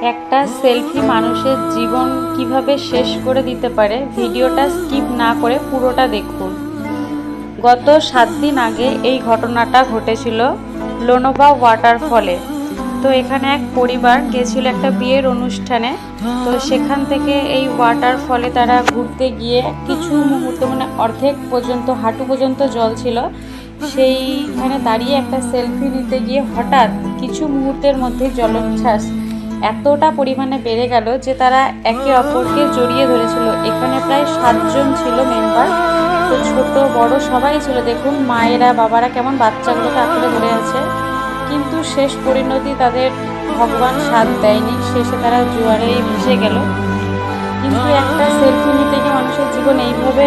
একটা সেলফি মানুষের জীবন কিভাবে শেষ করে দিতে পারে, ভিডিওটা স্কিপ না করে পুরোটা দেখুন। গত 7 দিন আগে এই ঘটনাটা ঘটেছিল লোনোভা ওয়াটারফলে। তো এখানে এক পরিবার গেছিল একটা বিয়ের অনুষ্ঠানে। তো সেখান থেকে এই ওয়াটারফলে তারা ঘুরতে গিয়ে কিছু মুহূর্ত, মানে অর্ধেক পর্যন্ত, হাঁটু পর্যন্ত জল ছিল, সেইখানে দাঁড়িয়ে একটা সেলফি নিতে গিয়ে হঠাৎ কিছু মুহূর্তের মধ্যে জলোচ্ছ্বাস এতটা পরিমাণে বেড়ে গেল যে তারা একে অপরকে জড়িয়ে ধরেছিল। এখানে প্রায় 7 জন ছিল মেম্বার। তো ছোট বড় সবাই ছিল, দেখুন মায়েরা বাবারা কেমন বাচ্চাগুলোকে আঁকড়ে ধরে আছে। কিন্তু শেষ পরিণতি তাদের ভগবান সাথ দেয়নি, শেষে তারা জোয়ারেই ভেসে গেল। কিন্তু একটা সেলফি নিতে গিয়ে মানুষের জীবন এইভাবে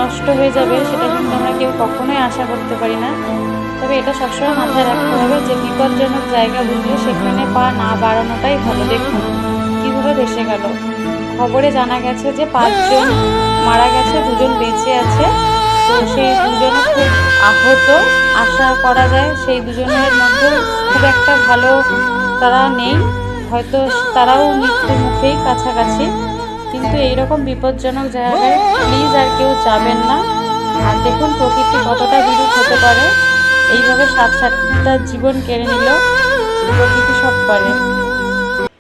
নষ্ট হয়ে যাবে সেটা কিন্তু আমরা কেউ কখনোই আশা করতে পারি না। তবে এটা সবসময় মাথায় রাখতে হবে যে বিপজ্জনক জায়গা বুঝলে সেখানে পা না বাড়ানোটাই ভালো। দেখুন কীভাবে ভেসে গেল। খবরে জানা গেছে যে 5 জন মারা গেছে, 2 জন বেঁচে আছে। তো সেই 2 জনও খুব আহত। আশা করা যায় সেই 2 জনের মধ্যে খুব একটা ভালো তারা নেই, হয়তো তারাও মৃত্যুর মুখেই কাছাকাছি। কিন্তু এইরকম বিপজ্জনক জায়গায় প্লিজ আর কেউ যাবেন না। আর দেখুন প্রকৃতি কতটা বিরূপ হতে পারে, এইভাবে 7-8টা জীবন কেড়ে নিল প্রকৃতি সব পারে।